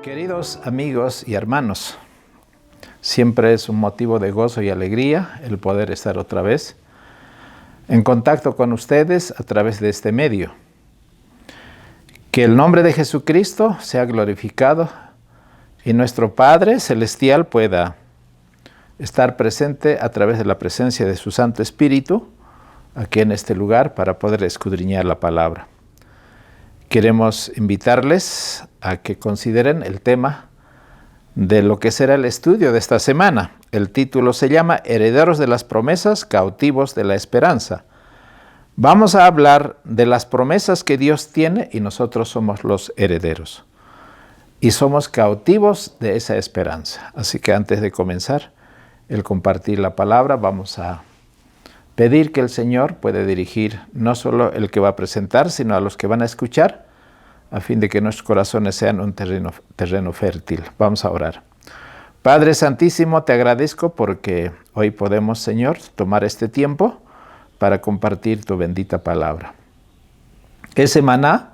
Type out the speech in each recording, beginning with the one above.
Queridos amigos y hermanos, siempre es un motivo de gozo y alegría el poder estar otra vez en contacto con ustedes a través de este medio. Que el nombre de Jesucristo sea glorificado y nuestro Padre Celestial pueda estar presente a través de la presencia de su Santo Espíritu aquí en este lugar para poder escudriñar la palabra. Queremos invitarles a que consideren el tema de lo que será el estudio de esta semana. El título se llama Herederos de las promesas, cautivos de la esperanza. Vamos a hablar de las promesas que Dios tiene y nosotros somos los herederos. Y somos cautivos de esa esperanza. Así que antes de comenzar el compartir la palabra, vamos a pedir que el Señor pueda dirigir no solo el que va a presentar, sino a los que van a escuchar, a fin de que nuestros corazones sean un terreno fértil. Vamos a orar. Padre Santísimo, te agradezco porque hoy podemos, Señor, tomar este tiempo para compartir tu bendita palabra. Ese maná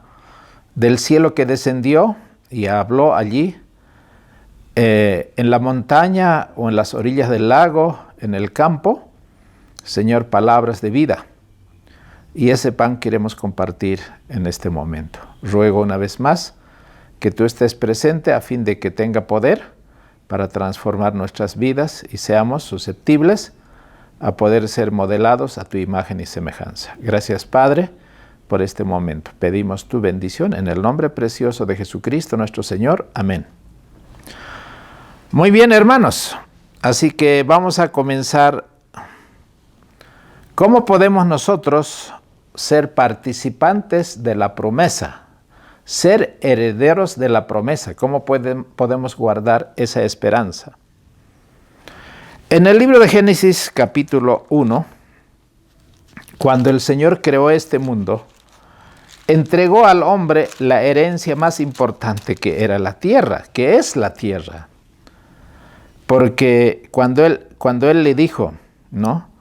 del cielo que descendió y habló allí, en la montaña o en las orillas del lago, en el campo, Señor, palabras de vida. Y ese pan queremos compartir en este momento. Ruego una vez más que tú estés presente a fin de que tenga poder para transformar nuestras vidas y seamos susceptibles a poder ser modelados a tu imagen y semejanza. Gracias, Padre, por este momento. Pedimos tu bendición en el nombre precioso de Jesucristo nuestro Señor. Amén. Muy bien, hermanos. Así que vamos a comenzar. ¿Cómo podemos nosotros ser participantes de la promesa? Ser herederos de la promesa. ¿Cómo podemos guardar esa esperanza? En el libro de Génesis capítulo 1, cuando el Señor creó este mundo, entregó al hombre la herencia más importante, que era la tierra, que es la tierra. Porque cuando él le dijo, ¿no?,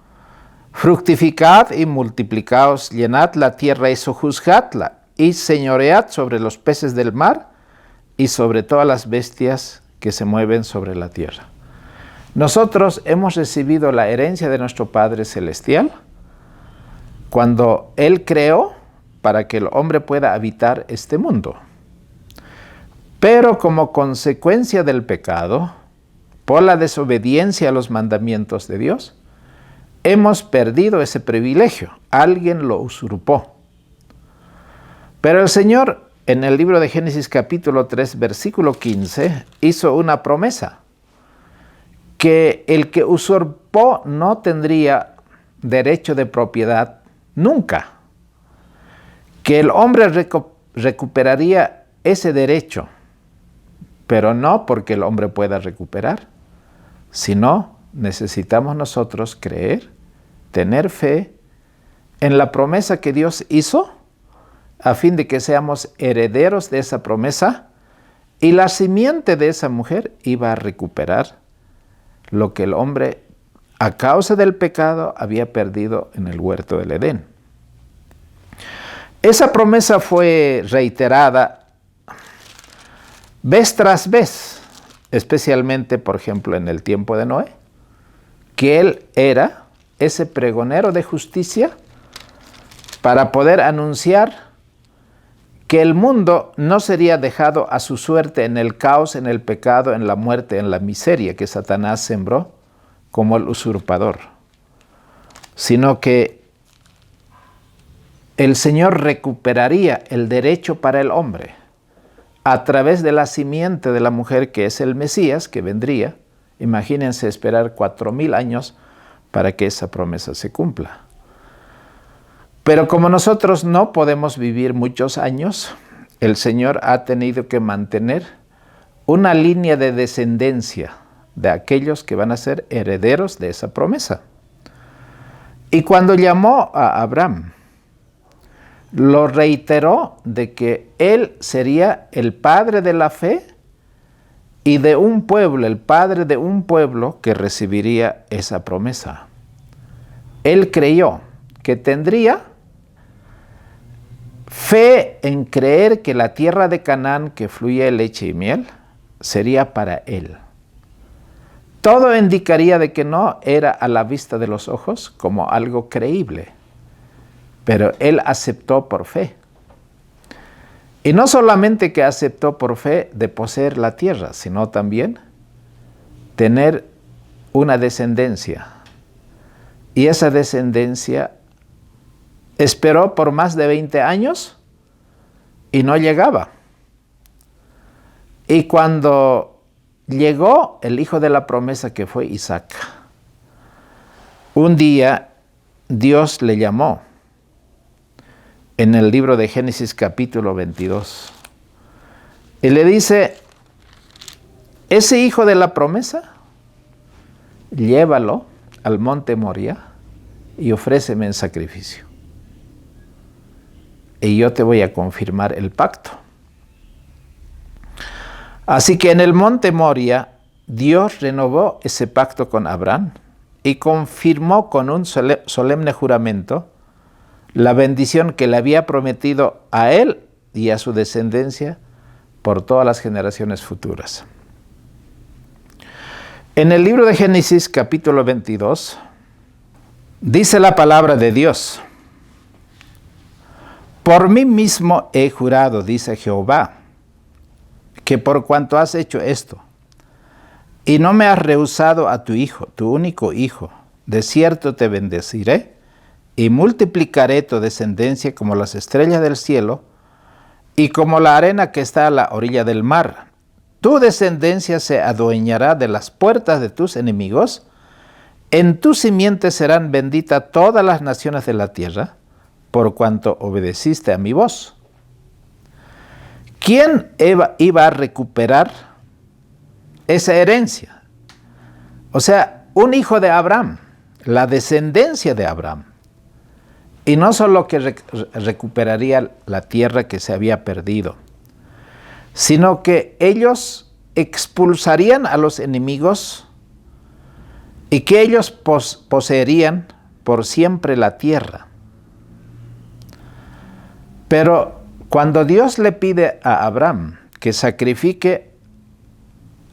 fructificad y multiplicaos, llenad la tierra y sojuzgadla, y señoread sobre los peces del mar y sobre todas las bestias que se mueven sobre la tierra. Nosotros hemos recibido la herencia de nuestro Padre Celestial cuando Él creó para que el hombre pueda habitar este mundo. Pero como consecuencia del pecado, por la desobediencia a los mandamientos de Dios, hemos perdido ese privilegio. Alguien lo usurpó. Pero el Señor, en el libro de Génesis capítulo 3, versículo 15, hizo una promesa, que el que usurpó no tendría derecho de propiedad nunca, que el hombre recuperaría ese derecho, pero no porque el hombre pueda recuperar, sino necesitamos nosotros creer, tener fe en la promesa que Dios hizo, a fin de que seamos herederos de esa promesa, y la simiente de esa mujer iba a recuperar lo que el hombre, a causa del pecado, había perdido en el huerto del Edén. Esa promesa fue reiterada vez tras vez, especialmente, por ejemplo, en el tiempo de Noé, que él era ese pregonero de justicia para poder anunciar que el mundo no sería dejado a su suerte en el caos, en el pecado, en la muerte, en la miseria que Satanás sembró como el usurpador, sino que el Señor recuperaría el derecho para el hombre a través de la simiente de la mujer, que es el Mesías, que vendría. Imagínense esperar 4000 años para que esa promesa se cumpla. Pero como nosotros no podemos vivir muchos años, el Señor ha tenido que mantener una línea de descendencia de aquellos que van a ser herederos de esa promesa. Y cuando llamó a Abraham, lo reiteró de que él sería el padre de la fe y de un pueblo, el padre de un pueblo que recibiría esa promesa. Él creyó que tendría fe en creer que la tierra de Canaán, que fluye leche y miel, sería para él. Todo indicaría de que no era a la vista de los ojos como algo creíble, pero él aceptó por fe. Y no solamente que aceptó por fe de poseer la tierra, sino también tener una descendencia. Y esa descendencia esperó por más de 20 años y no llegaba. Y cuando llegó el hijo de la promesa, que fue Isaac, un día Dios le llamó en el libro de Génesis capítulo 22 y le dice: ese hijo de la promesa, llévalo al monte Moria y ofréceme en sacrificio. Y yo te voy a confirmar el pacto. Así que en el monte Moria, Dios renovó ese pacto con Abraham y confirmó con un solemne juramento la bendición que le había prometido a él y a su descendencia por todas las generaciones futuras. En el libro de Génesis capítulo 22, dice la palabra de Dios: por mí mismo he jurado, dice Jehová, que por cuanto has hecho esto, y no me has rehusado a tu hijo, tu único hijo, de cierto te bendeciré, y multiplicaré tu descendencia como las estrellas del cielo, y como la arena que está a la orilla del mar. Tu descendencia se adueñará de las puertas de tus enemigos, en tu simiente serán benditas todas las naciones de la tierra, por cuanto obedeciste a mi voz. ¿Quién iba a recuperar esa herencia? O sea, un hijo de Abraham, la descendencia de Abraham. Y no solo que recuperaría la tierra que se había perdido, sino que ellos expulsarían a los enemigos y que ellos poseerían por siempre la tierra. Pero cuando Dios le pide a Abraham que sacrifique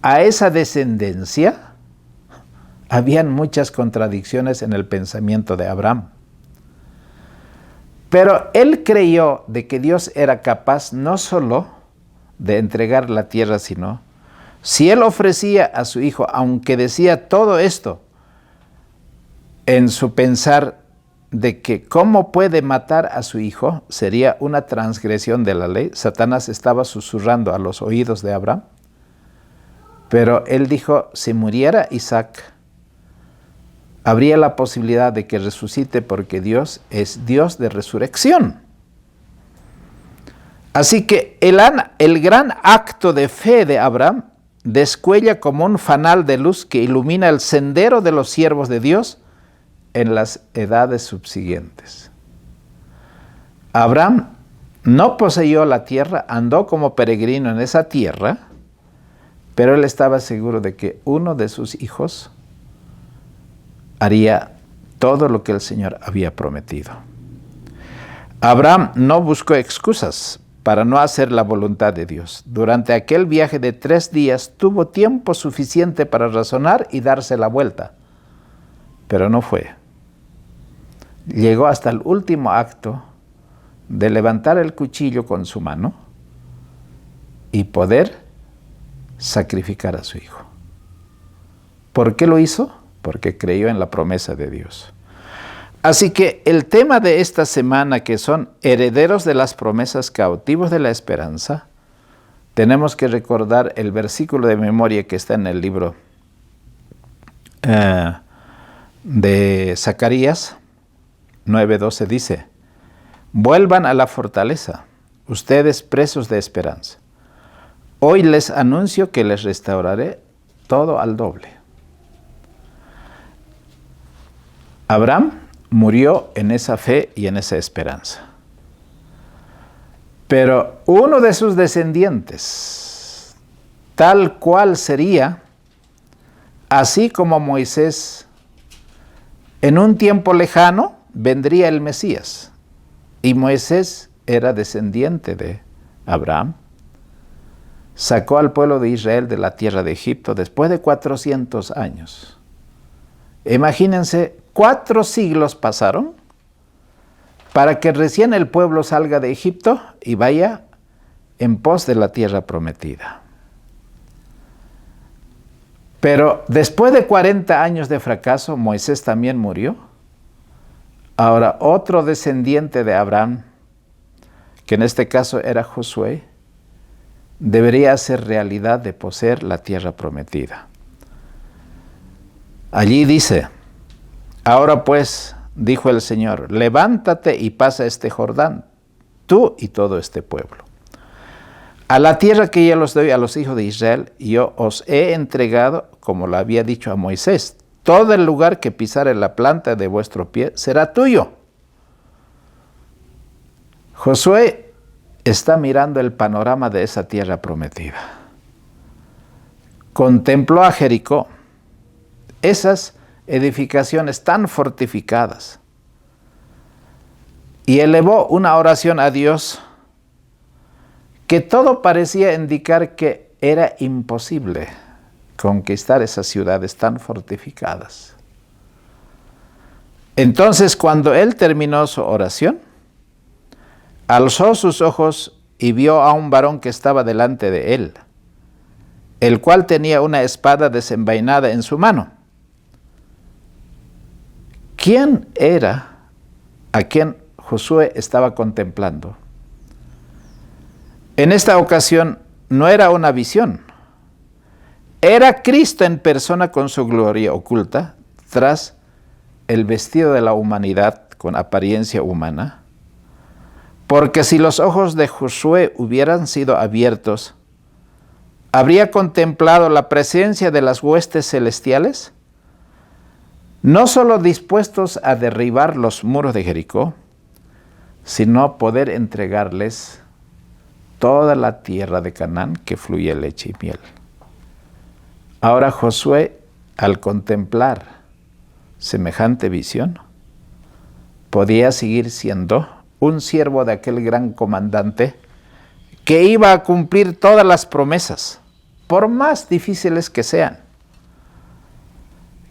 a esa descendencia, habían muchas contradicciones en el pensamiento de Abraham. Pero él creyó de que Dios era capaz no solo de entregar la tierra, sino, si él ofrecía a su hijo, aunque decía todo esto en su pensar de que cómo puede matar a su hijo, sería una transgresión de la ley. Satanás estaba susurrando a los oídos de Abraham. Pero él dijo: si muriera Isaac, habría la posibilidad de que resucite, porque Dios es Dios de resurrección. Así que el gran acto de fe de Abraham descuella como un fanal de luz que ilumina el sendero de los siervos de Dios en las edades subsiguientes. Abraham no poseyó la tierra, andó como peregrino en esa tierra, pero él estaba seguro de que uno de sus hijos haría todo lo que el Señor había prometido. Abraham no buscó excusas para no hacer la voluntad de Dios. Durante aquel viaje de 3 días tuvo tiempo suficiente para razonar y darse la vuelta, pero no fue. Llegó hasta el último acto de levantar el cuchillo con su mano y poder sacrificar a su hijo. ¿Por qué lo hizo? Porque creyó en la promesa de Dios. Así que el tema de esta semana, que son herederos de las promesas, cautivos de la esperanza, tenemos que recordar el versículo de memoria que está en el libro de Zacarías 9:12, dice: vuelvan a la fortaleza, ustedes presos de esperanza. Hoy les anuncio que les restauraré todo al doble. Abraham murió en esa fe y en esa esperanza. Pero uno de sus descendientes, tal cual sería, así como Moisés, en un tiempo lejano vendría el Mesías. Y Moisés era descendiente de Abraham. sacó al pueblo de Israel de la tierra de Egipto después de 400 años. Imagínense, 4 siglos pasaron para que recién el pueblo salga de Egipto y vaya en pos de la tierra prometida. Pero después de 40 años de fracaso, Moisés también murió. Ahora otro descendiente de Abraham, que en este caso era Josué, debería hacer realidad de poseer la tierra prometida. Allí dice: ahora pues, dijo el Señor, levántate y pasa este Jordán, tú y todo este pueblo, a la tierra que yo los doy a los hijos de Israel. Yo os he entregado, como lo había dicho a Moisés, todo el lugar que pisare la planta de vuestro pie será tuyo. Josué está mirando el panorama de esa tierra prometida. Contempló a Jericó, esas edificaciones tan fortificadas, y elevó una oración a Dios que todo parecía indicar que era imposible conquistar esas ciudades tan fortificadas. Entonces, cuando él terminó su oración, alzó sus ojos y vio a un varón que estaba delante de él, el cual tenía una espada desenvainada en su mano. ¿Quién era a quien Josué estaba contemplando? En esta ocasión no era una visión, era Cristo en persona con su gloria oculta tras el vestido de la humanidad con apariencia humana. Porque si los ojos de Josué hubieran sido abiertos, habría contemplado la presencia de las huestes celestiales, no solo dispuestos a derribar los muros de Jericó, sino poder entregarles toda la tierra de Canaán que fluye leche y miel. Ahora Josué, al contemplar semejante visión, podía seguir siendo un siervo de aquel gran comandante que iba a cumplir todas las promesas, por más difíciles que sean.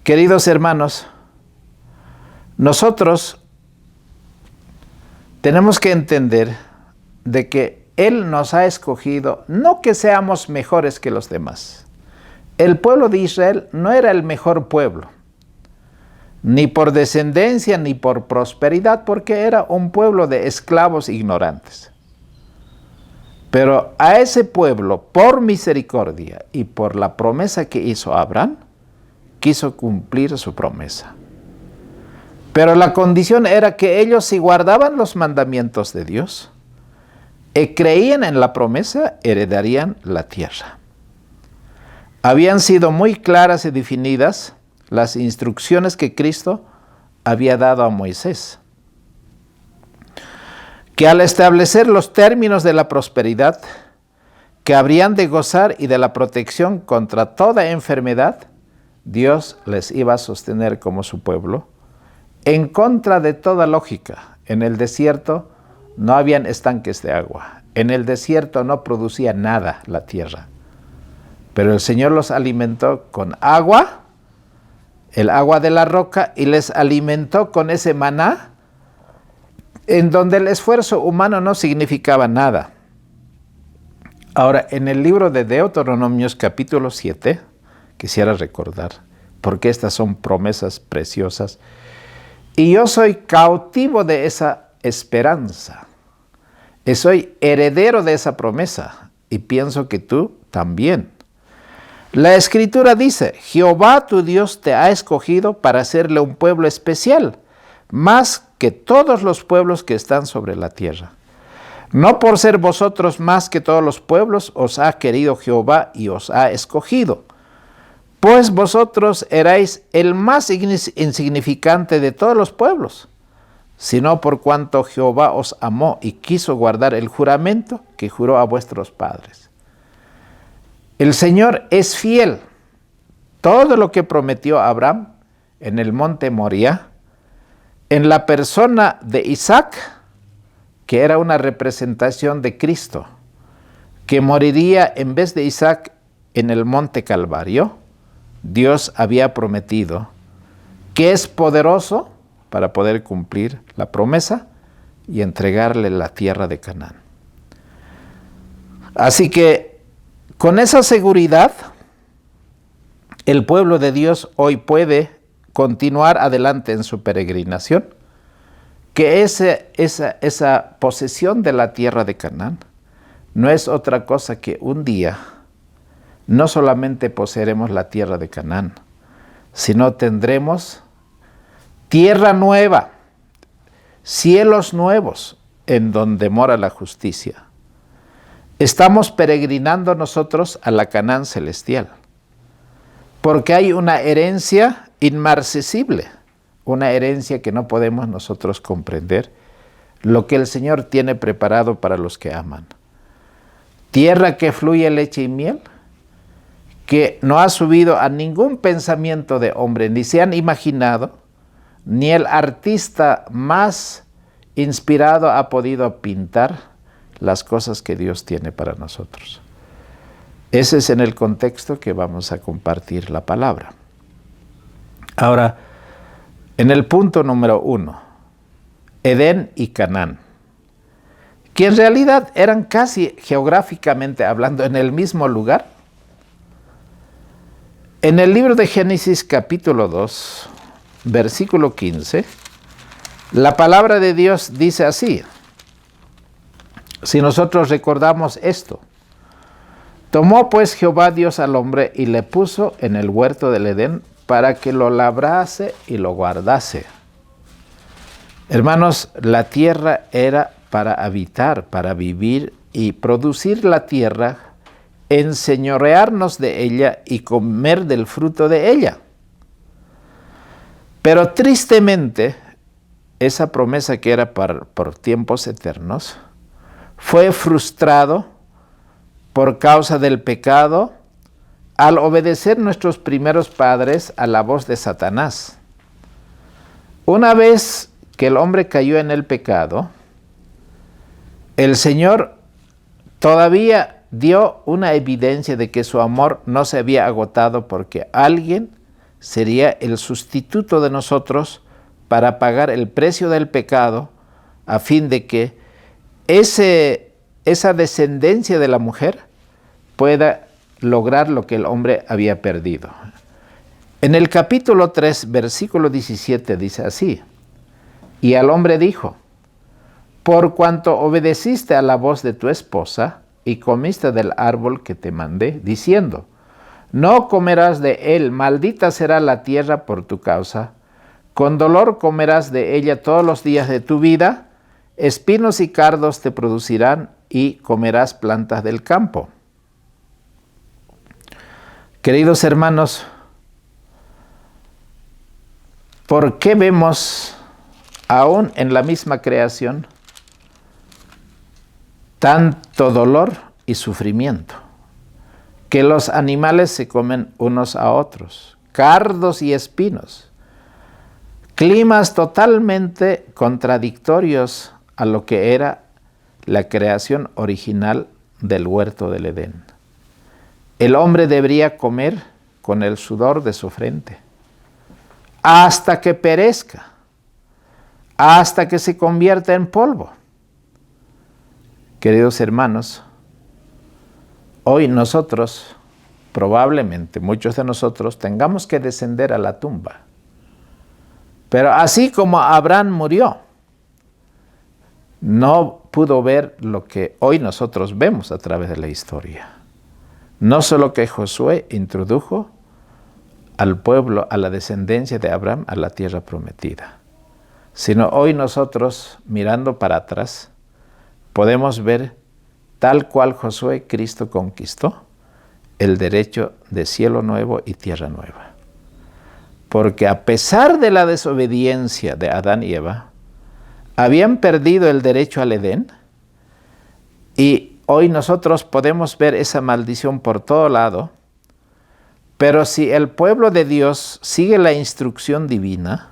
Queridos hermanos, nosotros tenemos que entender de que Él nos ha escogido, no que seamos mejores que los demás. El pueblo de Israel no era el mejor pueblo, ni por descendencia, ni por prosperidad, porque era un pueblo de esclavos ignorantes. Pero a ese pueblo, por misericordia y por la promesa que hizo Abraham, quiso cumplir su promesa. Pero la condición era que ellos, si guardaban los mandamientos de Dios y creían en la promesa, heredarían la tierra. Habían sido muy claras y definidas las instrucciones que Cristo había dado a Moisés, que al establecer los términos de la prosperidad que habrían de gozar y de la protección contra toda enfermedad, Dios les iba a sostener como su pueblo, en contra de toda lógica. En el desierto no habían estanques de agua, en el desierto no producía nada la tierra, pero el Señor los alimentó con agua, el agua de la roca, y les alimentó con ese maná, en donde el esfuerzo humano no significaba nada. Ahora, en el libro de Deuteronomios capítulo 7, quisiera recordar, porque estas son promesas preciosas, y yo soy cautivo de esa esperanza, y soy heredero de esa promesa, y pienso que tú también. La Escritura dice: Jehová tu Dios te ha escogido para hacerle un pueblo especial, más que todos los pueblos que están sobre la tierra. No por ser vosotros más que todos los pueblos os ha querido Jehová y os ha escogido, pues vosotros erais el más insignificante de todos los pueblos, sino por cuanto Jehová os amó y quiso guardar el juramento que juró a vuestros padres. El Señor es fiel. Todo lo que prometió a Abraham en el monte Moría, en la persona de Isaac, que era una representación de Cristo, que moriría en vez de Isaac en el monte Calvario, Dios había prometido que es poderoso para poder cumplir la promesa y entregarle la tierra de Canaán. Así que con esa seguridad, el pueblo de Dios hoy puede continuar adelante en su peregrinación, que esa posesión de la tierra de Canaán no es otra cosa que un día no solamente poseeremos la tierra de Canaán, sino tendremos tierra nueva, cielos nuevos en donde mora la justicia. Estamos peregrinando nosotros a la Canaán celestial, porque hay una herencia inmarcesible, una herencia que no podemos nosotros comprender, lo que el Señor tiene preparado para los que aman. Tierra que fluye leche y miel, que no ha subido a ningún pensamiento de hombre, ni se han imaginado, ni el artista más inspirado ha podido pintar las cosas que Dios tiene para nosotros. Ese es en el contexto que vamos a compartir la palabra. Ahora, en el punto número 1, Edén y Canaán, que en realidad eran casi geográficamente hablando en el mismo lugar. En el libro de Génesis capítulo 2, versículo 15, la palabra de Dios dice así, si nosotros recordamos esto: tomó pues Jehová Dios al hombre y le puso en el huerto del Edén para que lo labrase y lo guardase. Hermanos, la tierra era para habitar, para vivir y producir la tierra, enseñorearnos de ella y comer del fruto de ella. Pero tristemente, esa promesa que era por tiempos eternos, fue frustrado por causa del pecado al obedecer nuestros primeros padres a la voz de Satanás. Una vez que el hombre cayó en el pecado, el Señor todavía dio una evidencia de que su amor no se había agotado, porque alguien sería el sustituto de nosotros para pagar el precio del pecado, a fin de que esa descendencia de la mujer pueda lograr lo que el hombre había perdido. En el capítulo 3, versículo 17 dice así: y al hombre dijo, por cuanto obedeciste a la voz de tu esposa y comiste del árbol que te mandé, diciendo, no comerás de él, maldita será la tierra por tu causa, con dolor comerás de ella todos los días de tu vida, espinos y cardos te producirán y comerás plantas del campo. Queridos hermanos, ¿por qué vemos aún en la misma creación tanto dolor y sufrimiento? Que los animales se comen unos a otros, cardos y espinos, climas totalmente contradictorios a lo que era la creación original del huerto del Edén. El hombre debería comer con el sudor de su frente, hasta que perezca, hasta que se convierta en polvo. Queridos hermanos, hoy nosotros, probablemente muchos de nosotros, tengamos que descender a la tumba. Pero así como Abraham murió, no pudo ver lo que hoy nosotros vemos a través de la historia. No solo que Josué introdujo al pueblo, a la descendencia de Abraham, a la tierra prometida, sino hoy nosotros, mirando para atrás, podemos ver, tal cual Josué, Cristo conquistó el derecho de cielo nuevo y tierra nueva. Porque a pesar de la desobediencia de Adán y Eva, habían perdido el derecho al Edén, y hoy nosotros podemos ver esa maldición por todo lado. Pero si el pueblo de Dios sigue la instrucción divina,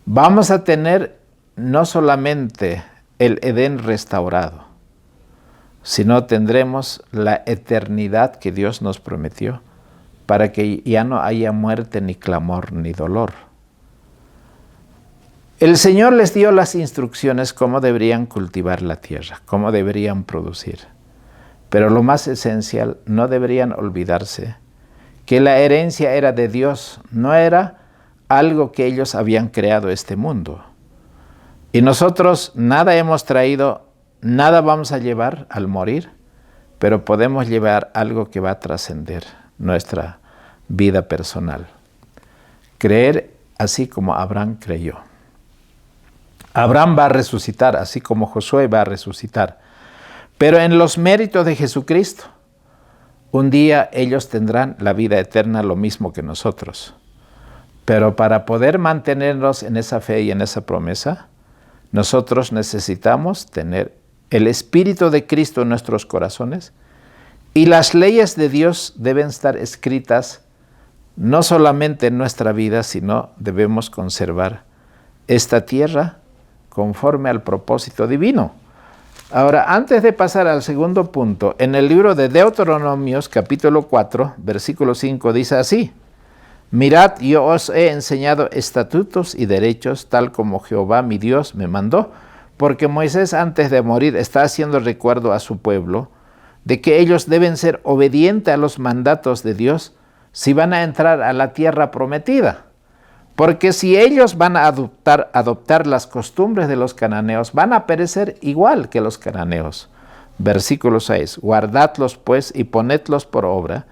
vamos a tener no solamente el Edén restaurado, si no tendremos la eternidad que Dios nos prometió, para que ya no haya muerte, ni clamor, ni dolor. El Señor les dio las instrucciones cómo deberían cultivar la tierra, cómo deberían producir. Pero lo más esencial, no deberían olvidarse que la herencia era de Dios, no era algo que ellos habían creado este mundo. Y nosotros nada hemos traído, nada vamos a llevar al morir, pero podemos llevar algo que va a trascender nuestra vida personal. Creer así como Abraham creyó. Abraham va a resucitar, así como Josué va a resucitar. Pero en los méritos de Jesucristo, un día ellos tendrán la vida eterna, lo mismo que nosotros. Pero para poder mantenernos en esa fe y en esa promesa, nosotros necesitamos tener el Espíritu de Cristo en nuestros corazones, y las leyes de Dios deben estar escritas no solamente en nuestra vida, sino debemos conservar esta tierra conforme al propósito divino. Ahora, antes de pasar al segundo punto, en el libro de Deuteronomios, capítulo 4, versículo 5, dice así: mirad, yo os he enseñado estatutos y derechos, tal como Jehová mi Dios me mandó, porque Moisés antes de morir está haciendo recuerdo a su pueblo de que ellos deben ser obedientes a los mandatos de Dios si van a entrar a la tierra prometida. Porque si ellos van a adoptar las costumbres de los cananeos, van a perecer igual que los cananeos. Versículo 6, guardadlos pues y ponedlos por obra,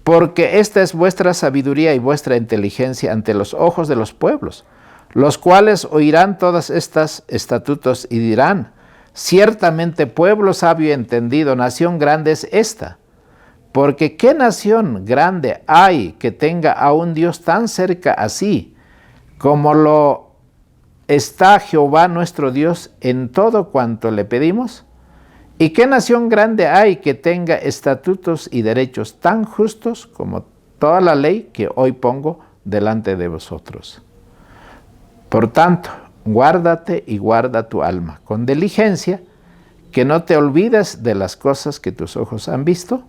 porque esta es vuestra sabiduría y vuestra inteligencia ante los ojos de los pueblos, los cuales oirán todas estas estatutos y dirán: ciertamente pueblo sabio y entendido, nación grande es esta. Porque ¿qué nación grande hay que tenga a un Dios tan cerca así, como lo está Jehová nuestro Dios en todo cuanto le pedimos? ¿Y qué nación grande hay que tenga estatutos y derechos tan justos como toda la ley que hoy pongo delante de vosotros? Por tanto, guárdate y guarda tu alma con diligencia, que no te olvides de las cosas que tus ojos han visto,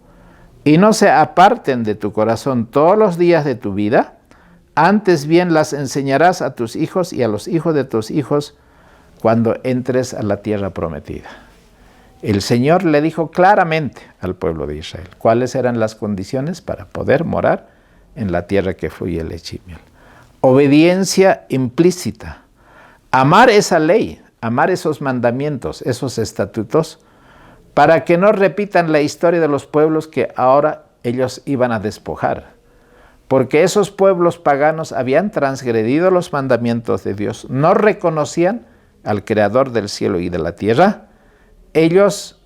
y no se aparten de tu corazón todos los días de tu vida, antes bien las enseñarás a tus hijos y a los hijos de tus hijos cuando entres a la tierra prometida. El Señor le dijo claramente al pueblo de Israel cuáles eran las condiciones para poder morar en la tierra que fluye leche y miel. Obediencia implícita, amar esa ley, amar esos mandamientos, esos estatutos, para que no repitan la historia de los pueblos que ahora ellos iban a despojar. Porque esos pueblos paganos habían transgredido los mandamientos de Dios, no reconocían al Creador del cielo y de la tierra. Ellos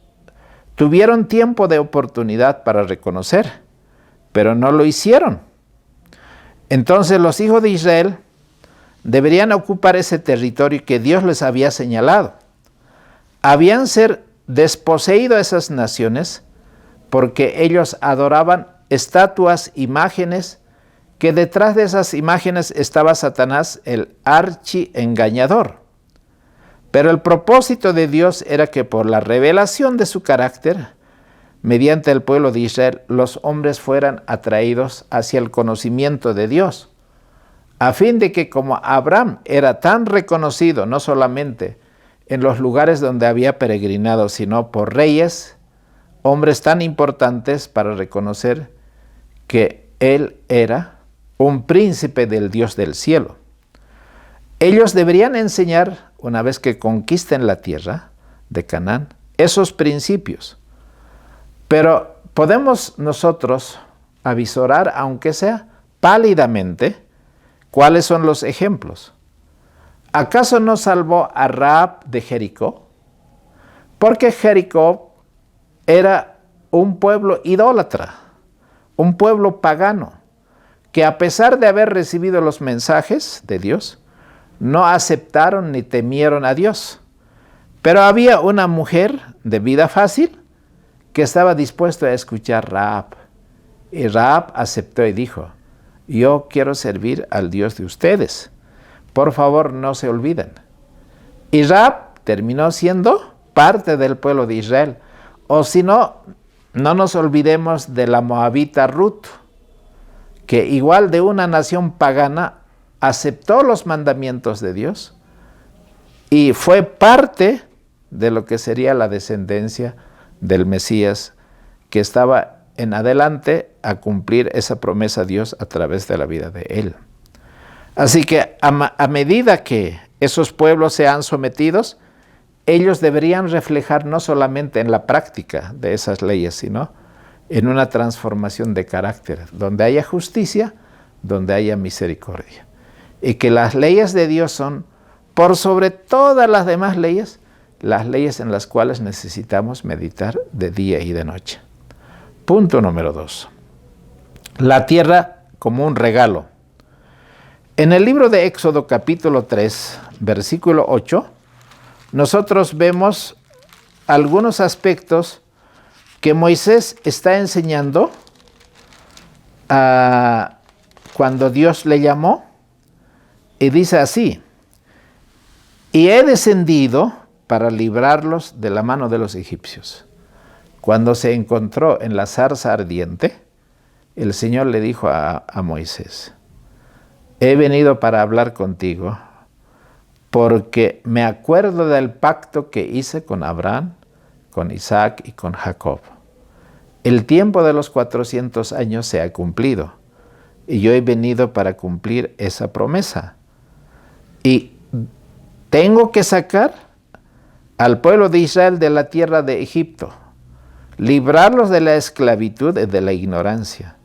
tuvieron tiempo de oportunidad para reconocer, pero no lo hicieron. Entonces los hijos de Israel deberían ocupar ese territorio que Dios les había señalado. Habían ser desposeído esas naciones porque ellos adoraban estatuas, imágenes, que detrás de esas imágenes estaba Satanás, el archiengañador. Pero el propósito de Dios era que por la revelación de su carácter, mediante el pueblo de Israel, los hombres fueran atraídos hacia el conocimiento de Dios, a fin de que como Abraham era tan reconocido, no solamente en los lugares donde había peregrinado, sino por reyes, hombres tan importantes para reconocer que él era un príncipe del Dios del cielo. Ellos deberían enseñar, una vez que conquisten la tierra de Canaán, esos principios. Pero podemos nosotros avisorar, aunque sea pálidamente, cuáles son los ejemplos. ¿Acaso no salvó a Rahab de Jericó? Porque Jericó era un pueblo idólatra, un pueblo pagano, que a pesar de haber recibido los mensajes de Dios, no aceptaron ni temieron a Dios. Pero había una mujer de vida fácil que estaba dispuesta a escuchar Rahab. Y Rahab aceptó y dijo: yo quiero servir al Dios de ustedes. Por favor, no se olviden. Y Rahab terminó siendo parte del pueblo de Israel. O si no, no nos olvidemos de la moabita Ruth, que igual de una nación pagana aceptó los mandamientos de Dios y fue parte de lo que sería la descendencia del Mesías, que estaba en adelante a cumplir esa promesa a Dios a través de la vida de él. Así que a medida que esos pueblos sean sometidos, ellos deberían reflejar no solamente en la práctica de esas leyes, sino en una transformación de carácter, donde haya justicia, donde haya misericordia. Y que las leyes de Dios son, por sobre todas las demás leyes, las leyes en las cuales necesitamos meditar de día y de noche. Punto número 2. La tierra como un regalo. En el libro de Éxodo capítulo 3, versículo 8, nosotros vemos algunos aspectos que Moisés está enseñando cuando Dios le llamó, y dice así: y he descendido para librarlos de la mano de los egipcios. Cuando se encontró en la zarza ardiente, el Señor le dijo a Moisés: he venido para hablar contigo, porque me acuerdo del pacto que hice con Abraham, con Isaac y con Jacob. El tiempo de los 400 años se ha cumplido, y yo he venido para cumplir esa promesa. Y tengo que sacar al pueblo de Israel de la tierra de Egipto, librarlos de la esclavitud y de la ignorancia,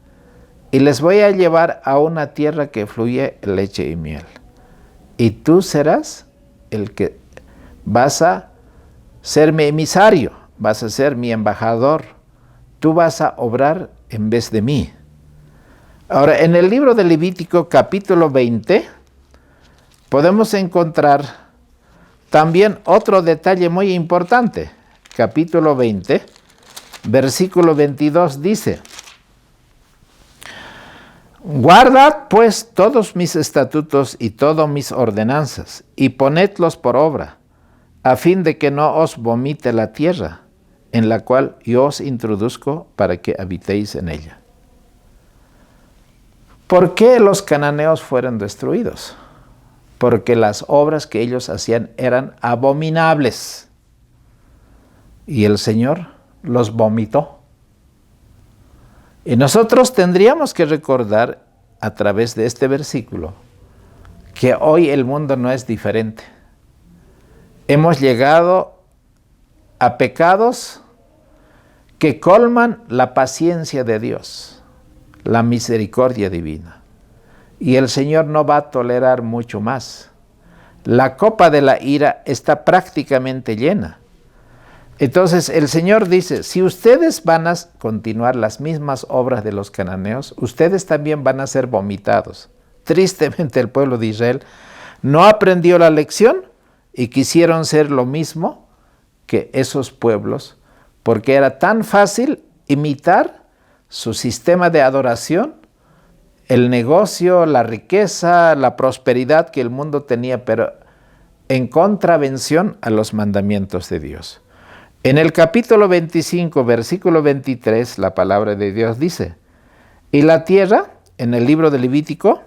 y les voy a llevar a una tierra que fluye leche y miel. Y tú serás el que vas a ser mi emisario, vas a ser mi embajador, tú vas a obrar en vez de mí. Ahora, en el libro de Levítico capítulo 20, podemos encontrar también otro detalle muy importante. Capítulo 20, versículo 22 dice: guardad pues todos mis estatutos y todas mis ordenanzas, y ponedlos por obra, a fin de que no os vomite la tierra, en la cual yo os introduzco para que habitéis en ella. ¿Por qué los cananeos fueron destruidos? Porque las obras que ellos hacían eran abominables, y el Señor los vomitó. Y nosotros tendríamos que recordar a través de este versículo que hoy el mundo no es diferente. Hemos llegado a pecados que colman la paciencia de Dios, la misericordia divina. Y el Señor no va a tolerar mucho más. La copa de la ira está prácticamente llena. Entonces el Señor dice: si ustedes van a continuar las mismas obras de los cananeos, ustedes también van a ser vomitados. Tristemente el pueblo de Israel no aprendió la lección y quisieron ser lo mismo que esos pueblos, porque era tan fácil imitar su sistema de adoración, el negocio, la riqueza, la prosperidad que el mundo tenía, pero en contravención a los mandamientos de Dios. En el capítulo 25, versículo 23, la palabra de Dios dice: y la tierra, en el libro de Levítico,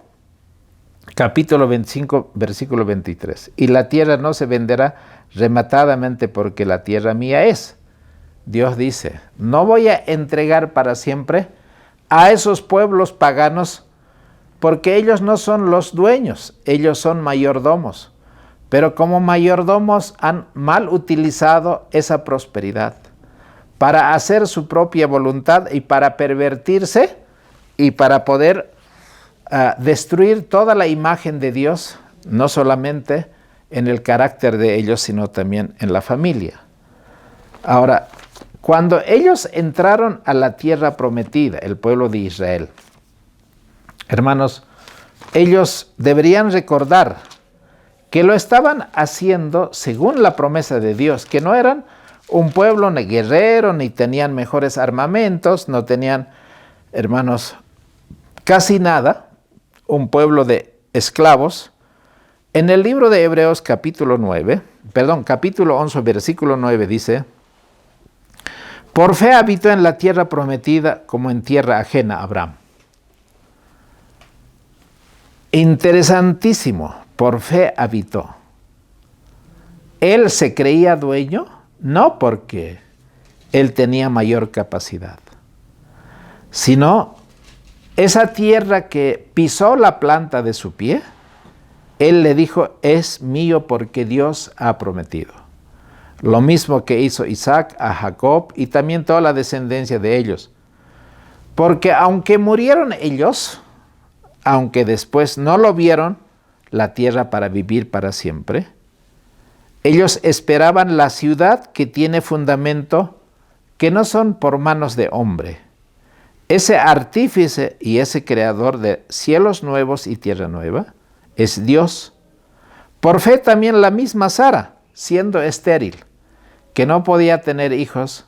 capítulo 25, versículo 23, y la tierra no se venderá rematadamente, porque la tierra mía es. Dios dice: no voy a entregar para siempre a esos pueblos paganos, porque ellos no son los dueños, ellos son mayordomos. Pero como mayordomos han mal utilizado esa prosperidad para hacer su propia voluntad y para pervertirse y para poder destruir toda la imagen de Dios, no solamente en el carácter de ellos, sino también en la familia. Ahora, cuando ellos entraron a la tierra prometida, el pueblo de Israel, hermanos, ellos deberían recordar que lo estaban haciendo según la promesa de Dios, que no eran un pueblo ni guerrero, ni tenían mejores armamentos, no tenían, hermanos, casi nada, un pueblo de esclavos. En el libro de Hebreos capítulo 11, versículo 9 dice: Por fe habitó en la tierra prometida como en tierra ajena a Abraham. Interesantísimo, por fe habitó. Él se creía dueño, no porque él tenía mayor capacidad, sino esa tierra que pisó la planta de su pie, él le dijo, es mío porque Dios ha prometido. Lo mismo que hizo Isaac a Jacob y también toda la descendencia de ellos. Porque aunque murieron ellos, aunque después no lo vieron, la tierra para vivir para siempre, ellos esperaban la ciudad que tiene fundamento, que no son por manos de hombre. Ese artífice y ese creador de cielos nuevos y tierra nueva es Dios. Por fe también la misma Sara, siendo estéril, que no podía tener hijos,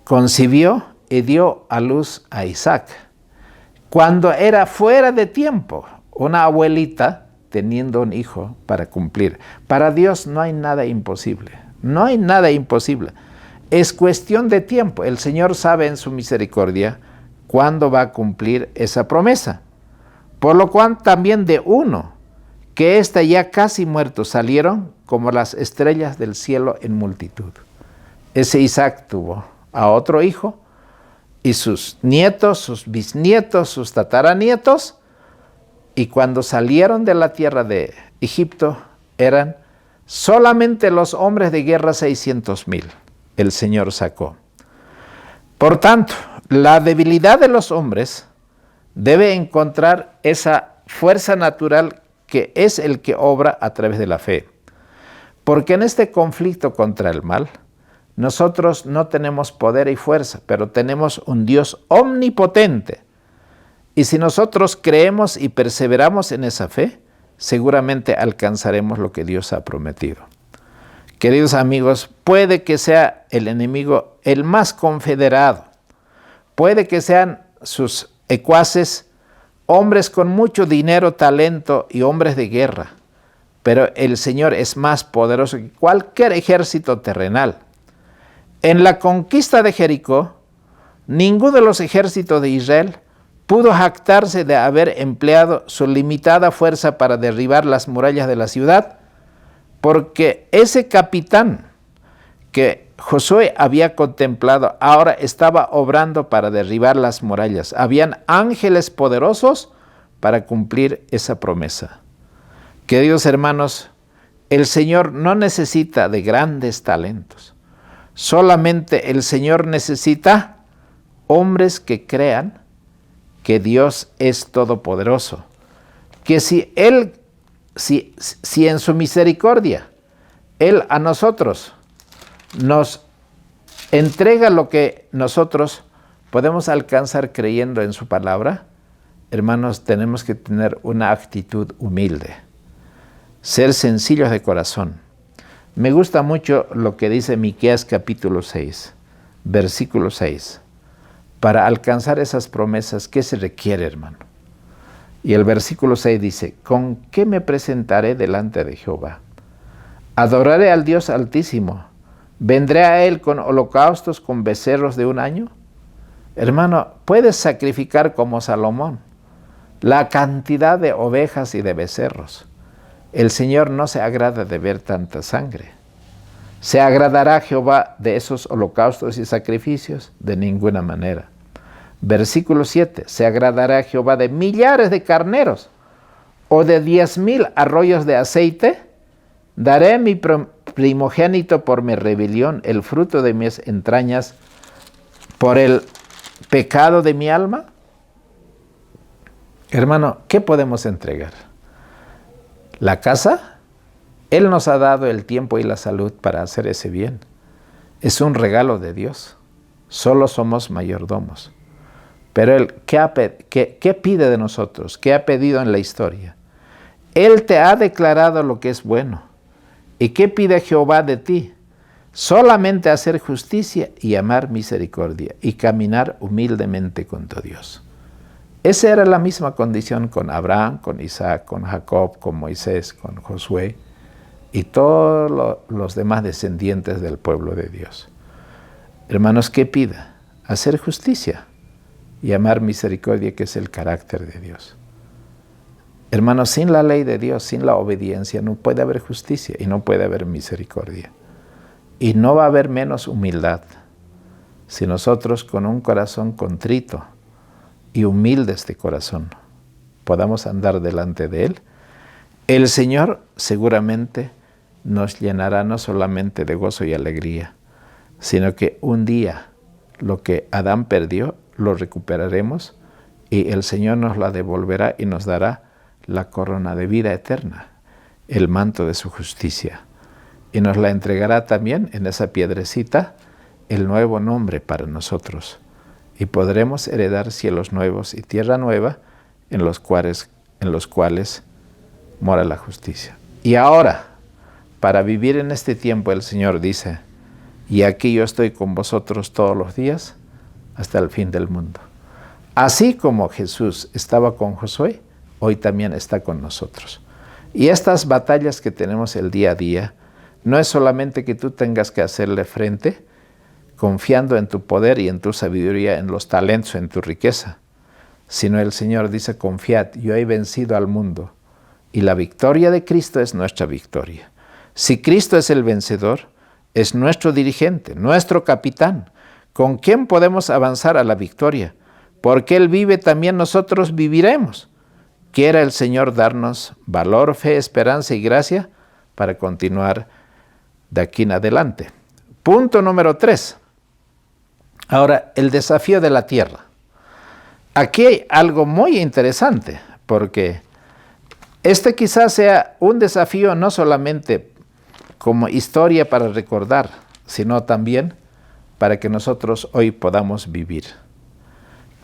concibió y dio a luz a Isaac. Cuando era fuera de tiempo, una abuelita teniendo un hijo para cumplir. Para Dios no hay nada imposible, no hay nada imposible. Es cuestión de tiempo. El Señor sabe en su misericordia cuándo va a cumplir esa promesa. Por lo cual también de uno, que está ya casi muerto, salieron como las estrellas del cielo en multitud. Ese Isaac tuvo a otro hijo y sus nietos, sus bisnietos, sus tataranietos, y cuando salieron de la tierra de Egipto eran solamente los hombres de guerra 600,000. El Señor sacó. Por tanto, la debilidad de los hombres debe encontrar esa fuerza natural que es el que obra a través de la fe. Porque en este conflicto contra el mal, nosotros no tenemos poder y fuerza, pero tenemos un Dios omnipotente. Y si nosotros creemos y perseveramos en esa fe, seguramente alcanzaremos lo que Dios ha prometido. Queridos amigos, puede que sea el enemigo el más confederado, puede que sean sus ecuaces hombres con mucho dinero, talento y hombres de guerra, pero el Señor es más poderoso que cualquier ejército terrenal. En la conquista de Jericó, ninguno de los ejércitos de Israel pudo jactarse de haber empleado su limitada fuerza para derribar las murallas de la ciudad, porque ese capitán que Josué había contemplado ahora estaba obrando para derribar las murallas. Habían ángeles poderosos para cumplir esa promesa. Queridos hermanos, el Señor no necesita de grandes talentos. Solamente el Señor necesita hombres que crean que Dios es todopoderoso. Que si en su misericordia Él a nosotros nos entrega lo que nosotros podemos alcanzar creyendo en su palabra, hermanos, tenemos que tener una actitud humilde, ser sencillos de corazón. Me gusta mucho lo que dice Miqueas capítulo 6, versículo 6. Para alcanzar esas promesas, ¿qué se requiere, hermano? Y el versículo 6 dice, ¿con qué me presentaré delante de Jehová? Adoraré al Dios Altísimo. ¿Vendré a Él con holocaustos, con becerros de un año? Hermano, puedes sacrificar como Salomón la cantidad de ovejas y de becerros. El Señor no se agrada de ver tanta sangre. ¿Se agradará Jehová de esos holocaustos y sacrificios? De ninguna manera. Versículo 7. ¿Se agradará Jehová de millares de carneros o de 10,000 arroyos de aceite? ¿Daré mi primogénito por mi rebelión, el fruto de mis entrañas por el pecado de mi alma? Hermano, ¿qué podemos entregar? ¿La casa? Él nos ha dado el tiempo y la salud para hacer ese bien. Es un regalo de Dios. Solo somos mayordomos. Pero Él, ¿qué pide de nosotros? ¿Qué ha pedido en la historia? Él te ha declarado lo que es bueno. ¿Y qué pide Jehová de ti? Solamente hacer justicia y amar misericordia y caminar humildemente con tu Dios. Esa era la misma condición con Abraham, con Isaac, con Jacob, con Moisés, con Josué y todos los demás descendientes del pueblo de Dios. Hermanos, ¿qué pida? Hacer justicia y amar misericordia, que es el carácter de Dios. Hermanos, sin la ley de Dios, sin la obediencia, no puede haber justicia y no puede haber misericordia. Y no va a haber menos humildad si nosotros con un corazón contrito y humildes de corazón podamos andar delante de Él. El Señor seguramente nos llenará no solamente de gozo y alegría, sino que un día lo que Adán perdió lo recuperaremos y el Señor nos la devolverá y nos dará la corona de vida eterna, el manto de su justicia. Y nos la entregará también en esa piedrecita el nuevo nombre para nosotros. Y podremos heredar cielos nuevos y tierra nueva en los cuales mora la justicia. Y ahora, para vivir en este tiempo, el Señor dice, y aquí yo estoy con vosotros todos los días hasta el fin del mundo. Así como Jesús estaba con Josué, hoy también está con nosotros. Y estas batallas que tenemos el día a día, no es solamente que tú tengas que hacerle frente, confiando en tu poder y en tu sabiduría, en los talentos, en tu riqueza, sino el Señor dice, confiad, yo he vencido al mundo, y la victoria de Cristo es nuestra victoria. Si Cristo es el vencedor, es nuestro dirigente, nuestro capitán, con quien podemos avanzar a la victoria. Porque Él vive, también nosotros viviremos. Quiera el Señor darnos valor, fe, esperanza y gracia para continuar de aquí en adelante. Punto número 3. Ahora, el desafío de la tierra. Aquí hay algo muy interesante, porque este quizás sea un desafío no solamente como historia para recordar, sino también para que nosotros hoy podamos vivir.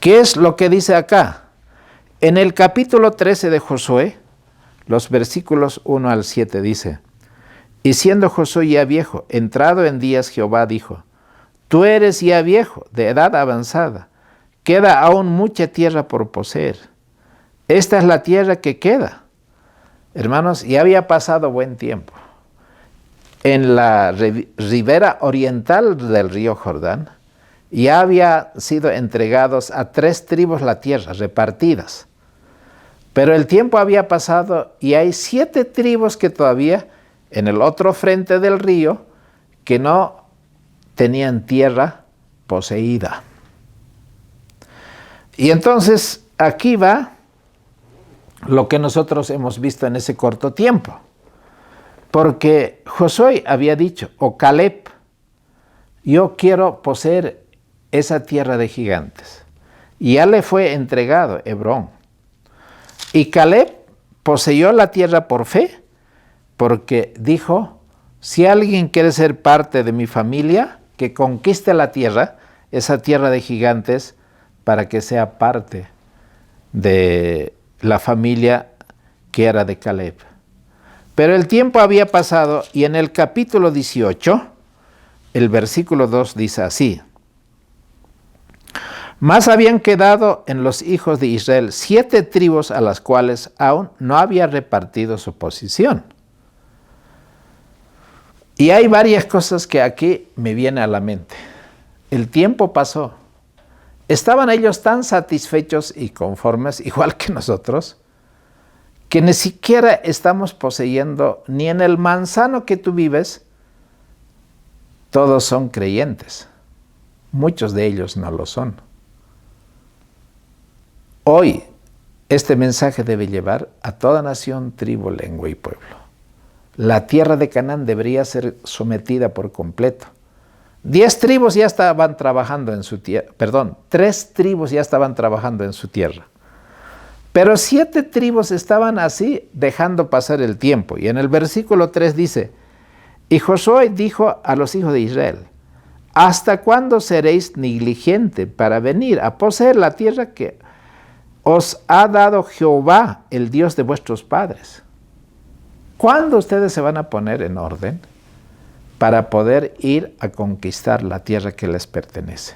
¿Qué es lo que dice acá? En el capítulo 13 de Josué, los versículos 1 al 7 dice, y siendo Josué ya viejo, entrado en días, Jehová dijo, tú eres ya viejo, de edad avanzada, queda aún mucha tierra por poseer. Esta es la tierra que queda. Hermanos, ya había pasado buen tiempo. En la ribera oriental del río Jordán, ya había sido entregados a 3 tribus la tierra, repartidas. Pero el tiempo había pasado y hay 7 tribus que todavía, en el otro frente del río, que no tenían tierra poseída. Y entonces aquí va lo que nosotros hemos visto en ese corto tiempo. Porque Josué había dicho, o Caleb, yo quiero poseer esa tierra de gigantes. Y ya le fue entregado Hebrón. Y Caleb poseyó la tierra por fe, porque dijo, si alguien quiere ser parte de mi familia, que conquiste la tierra, esa tierra de gigantes, para que sea parte de la familia que era de Caleb. Pero el tiempo había pasado y en el capítulo 18, el versículo 2 dice así, mas habían quedado en los hijos de Israel 7 tribus a las cuales aún no había repartido su posición. Y hay varias cosas que aquí me vienen a la mente. El tiempo pasó. Estaban ellos tan satisfechos y conformes, igual que nosotros, que ni siquiera estamos poseyendo ni en el manzano que tú vives. Todos son creyentes. Muchos de ellos no lo son. Hoy, este mensaje debe llevar a toda nación, tribu, lengua y pueblo. La tierra de Canaán debería ser sometida por completo. 10 tribus ya estaban trabajando en su tierra, 3 tribus ya estaban trabajando en su tierra. Pero 7 tribus estaban así dejando pasar el tiempo. Y en el versículo 3 dice, y Josué dijo a los hijos de Israel, ¿hasta cuándo seréis negligentes para venir a poseer la tierra que os ha dado Jehová, el Dios de vuestros padres? ¿Cuándo ustedes se van a poner en orden para poder ir a conquistar la tierra que les pertenece?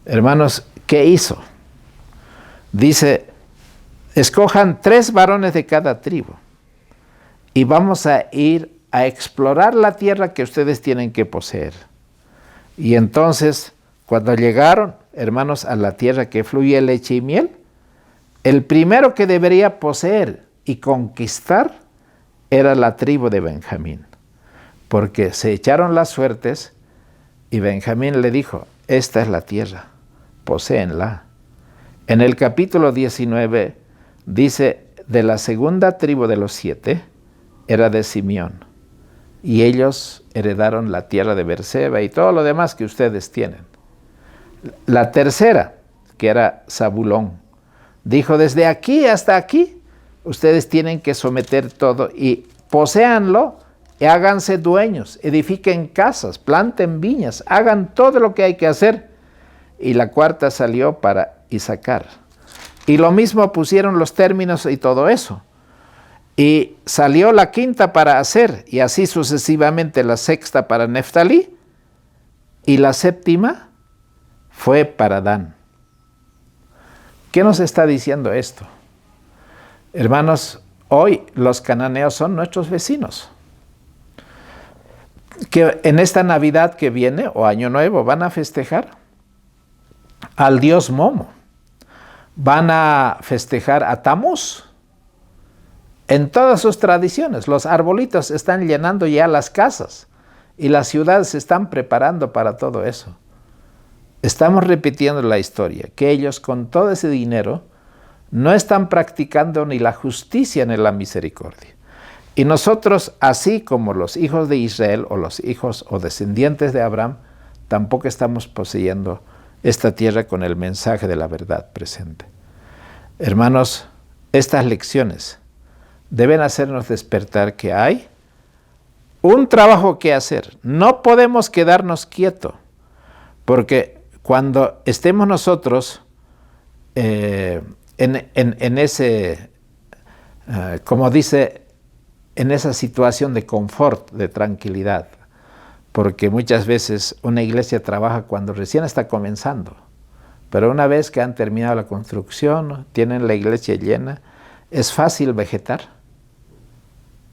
Hermanos, ¿qué hizo? Dice, escojan 3 varones de cada tribu y vamos a ir a explorar la tierra que ustedes tienen que poseer. Y entonces, cuando llegaron, hermanos, a la tierra que fluye leche y miel, el primero que debería poseer y conquistar era la tribu de Benjamín, porque se echaron las suertes y Benjamín le dijo, esta es la tierra, poséenla. En el capítulo 19 dice, de la segunda tribu de los 7 era de Simeón, y ellos heredaron la tierra de Beerseba y todo lo demás que ustedes tienen. La tercera, que era Zabulón, dijo, desde aquí hasta aquí, ustedes tienen que someter todo y poséanlo y háganse dueños, edifiquen casas, planten viñas, hagan todo lo que hay que hacer. Y la cuarta salió para Isaacar. Y lo mismo pusieron los términos y todo eso. Y salió la quinta para Aser, y así sucesivamente la sexta para Neftalí, y la séptima fue para Dan. ¿Qué nos está diciendo esto? Hermanos, hoy los cananeos son nuestros vecinos, que en esta Navidad que viene, o Año Nuevo, van a festejar al dios Momo, van a festejar a Tamuz. En todas sus tradiciones, los arbolitos están llenando ya las casas y las ciudades se están preparando para todo eso. Estamos repitiendo la historia, que ellos con todo ese dinero no están practicando ni la justicia ni la misericordia. Y nosotros, así como los hijos de Israel o los hijos o descendientes de Abraham, tampoco estamos poseyendo esta tierra con el mensaje de la verdad presente. Hermanos, estas lecciones deben hacernos despertar que hay un trabajo que hacer. No podemos quedarnos quietos, porque cuando estemos nosotros en ese, como dice, en esa situación de confort, de tranquilidad, porque muchas veces una iglesia trabaja cuando recién está comenzando, pero una vez que han terminado la construcción, tienen la iglesia llena, es fácil vegetar.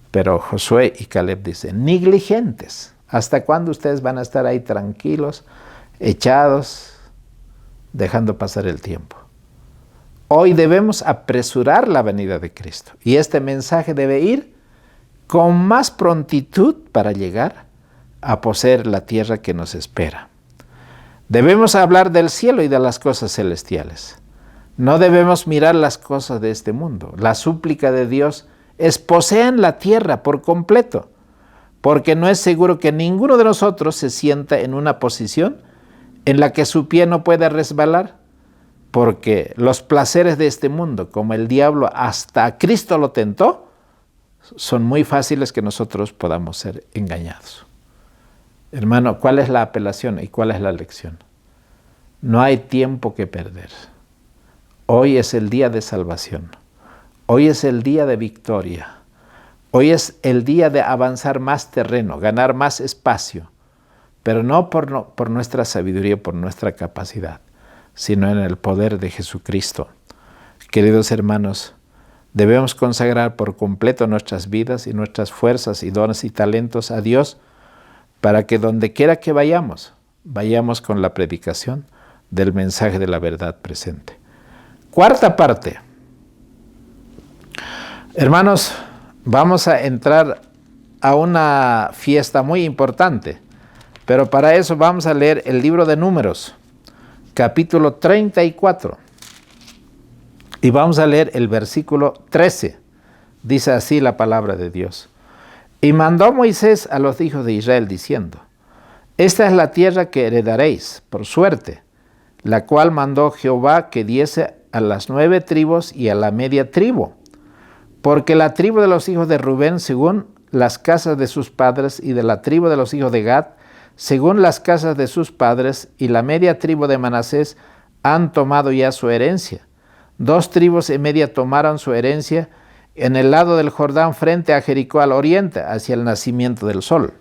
Pero Josué y Caleb dicen, negligentes, ¿hasta cuándo ustedes van a estar ahí tranquilos, echados, dejando pasar el tiempo? Hoy debemos apresurar la venida de Cristo, y este mensaje debe ir con más prontitud para llegar a poseer la tierra que nos espera. Debemos hablar del cielo y de las cosas celestiales. No debemos mirar las cosas de este mundo. La súplica de Dios es posean la tierra por completo, porque no es seguro que ninguno de nosotros se sienta en una posición en la que su pie no pueda resbalar, porque los placeres de este mundo, como el diablo hasta a Cristo lo tentó, son muy fáciles que nosotros podamos ser engañados. Hermano, ¿cuál es la apelación y cuál es la lección? No hay tiempo que perder. Hoy es el día de salvación. Hoy es el día de victoria. Hoy es el día de avanzar más terreno, ganar más espacio, pero no por nuestra sabiduría, por nuestra capacidad, sino en el poder de Jesucristo. Queridos hermanos, debemos consagrar por completo nuestras vidas y nuestras fuerzas y dones y talentos a Dios para que donde quiera que vayamos, vayamos con la predicación del mensaje de la verdad presente. Cuarta parte. Hermanos, vamos a entrar a una fiesta muy importante, pero para eso vamos a leer el libro de Números, capítulo 34, y vamos a leer el versículo 13. Dice así la palabra de Dios. Y mandó Moisés a los hijos de Israel diciendo, esta es la tierra que heredaréis por suerte, la cual mandó Jehová que diese a las 9 tribus y a la media tribu, porque la tribu de los hijos de Rubén según las casas de sus padres, y de la tribu de los hijos de Gad según las casas de sus padres, y la media tribu de Manasés han tomado ya su herencia. 2 tribus y media tomaron su herencia en el lado del Jordán frente a Jericó al oriente, hacia el nacimiento del sol.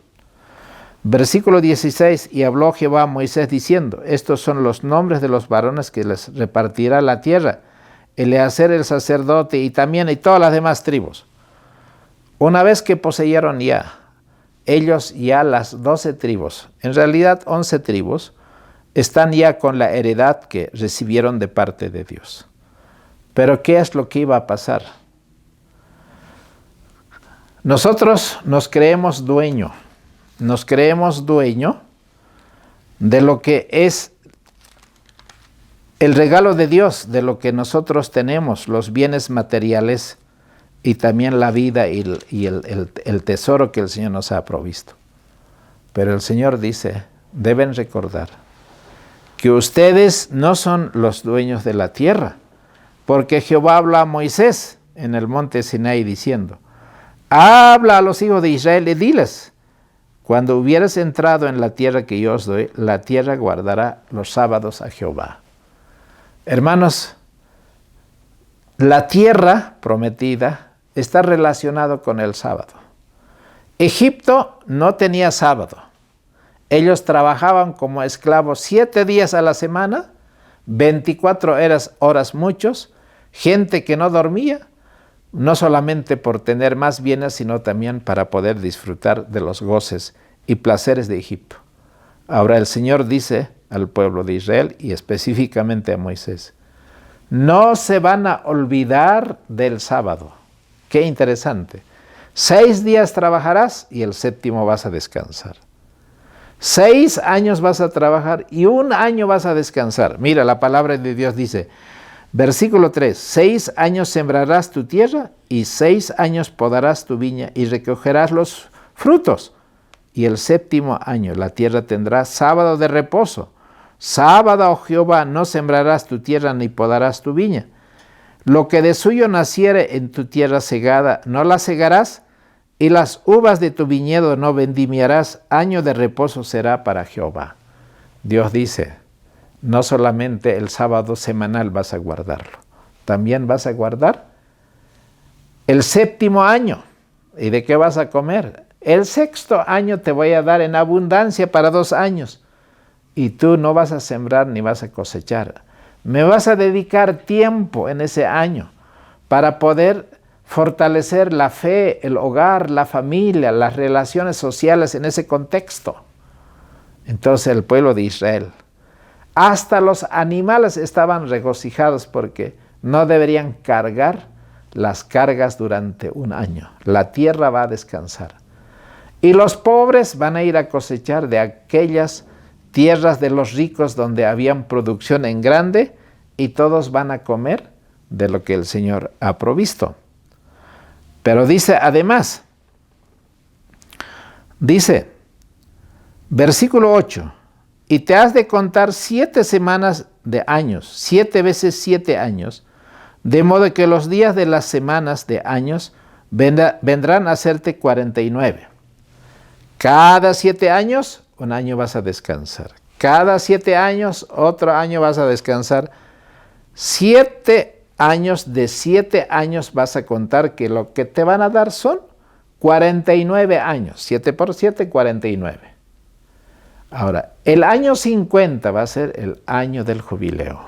Versículo 16, y habló Jehová a Moisés diciendo, estos son los nombres de los varones que les repartirá la tierra, Eleazar el sacerdote y también y todas las demás tribus. Una vez que poseyeron ya ellos ya las 12 tribus, en realidad 11 tribus, están ya con la heredad que recibieron de parte de Dios. Pero ¿qué es lo que iba a pasar? Nosotros nos creemos dueño de lo que es el regalo de Dios, de lo que nosotros tenemos, los bienes materiales y también la vida y el tesoro que el Señor nos ha provisto. Pero el Señor dice, deben recordar que ustedes no son los dueños de la tierra, porque Jehová habla a Moisés en el monte Sinaí diciendo, habla a los hijos de Israel y diles, cuando hubieras entrado en la tierra que yo os doy, la tierra guardará los sábados a Jehová. Hermanos, la tierra prometida está relacionado con el sábado. Egipto no tenía sábado. Ellos trabajaban como esclavos 7 días a la semana, 24 horas muchos, gente que no dormía, no solamente por tener más bienes, sino también para poder disfrutar de los goces y placeres de Egipto. Ahora el Señor dice al pueblo de Israel y específicamente a Moisés, no se van a olvidar del sábado. Qué interesante. 6 días trabajarás y el 7º vas a descansar. 6 años vas a trabajar y 1 año vas a descansar. Mira, la palabra de Dios dice, versículo 3, 6 años sembrarás tu tierra y 6 años podarás tu viña y recogerás los frutos. Y el 7º año la tierra tendrá sábado de reposo. Sábado, oh Jehová, no sembrarás tu tierra ni podarás tu viña. Lo que de suyo naciere en tu tierra segada, no la segarás, y las uvas de tu viñedo no vendimiarás. Año de reposo será para Jehová. Dios dice, no solamente el sábado semanal vas a guardarlo, también vas a guardar el 7º año. ¿Y de qué vas a comer? El 6º año te voy a dar en abundancia para 2 años. Y tú no vas a sembrar ni vas a cosechar. Me vas a dedicar tiempo en ese año para poder fortalecer la fe, el hogar, la familia, las relaciones sociales en ese contexto. Entonces el pueblo de Israel, hasta los animales estaban regocijados porque no deberían cargar las cargas durante 1 año. La tierra va a descansar. Y los pobres van a ir a cosechar de aquellas tierras de los ricos donde habían producción en grande y todos van a comer de lo que el Señor ha provisto. Pero dice además, versículo 8, y te has de contar 7 semanas de años, 7 veces 7 años, de modo que los días de las semanas de años vendrán a hacerte 49. Cada 7 años, 1 año vas a descansar. Cada 7 años, otro año vas a descansar. 7 años de 7 años vas a contar que lo que te van a dar son 49 años. 7 por 7, 49. Ahora, el año 50 va a ser el año del jubileo.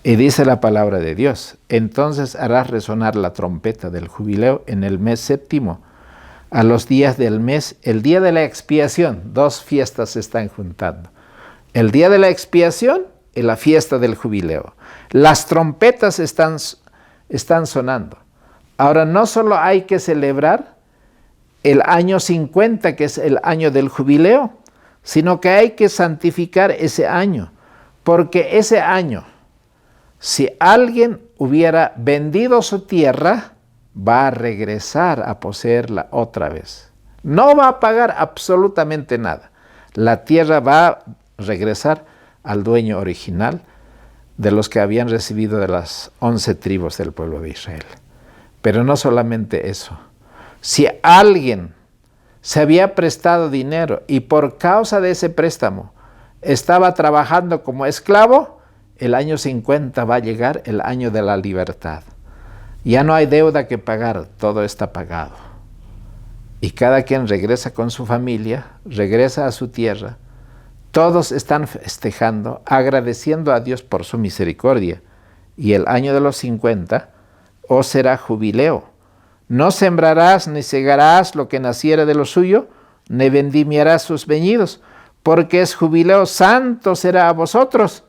Y dice la palabra de Dios, entonces harás resonar la trompeta del jubileo en el mes 7º. A los días del mes, el día de la expiación, 2 fiestas se están juntando. El día de la expiación y la fiesta del jubileo. Las trompetas están sonando. Ahora, no solo hay que celebrar el año 50, que es el año del jubileo, sino que hay que santificar ese año. Porque ese año, si alguien hubiera vendido su tierra, va a regresar a poseerla otra vez. No va a pagar absolutamente nada. La tierra va a regresar al dueño original de los que habían recibido de las 11 tribus del pueblo de Israel. Pero no solamente eso. Si alguien se había prestado dinero y por causa de ese préstamo estaba trabajando como esclavo, el año 50 va a llegar, el año de la libertad. Ya no hay deuda que pagar, todo está pagado. Y cada quien regresa con su familia, regresa a su tierra. Todos están festejando, agradeciendo a Dios por su misericordia. Y el año de los 50 os será jubileo. No sembrarás ni segarás lo que naciere de lo suyo, ni vendimiará sus viñedos, porque es jubileo santo será a vosotros.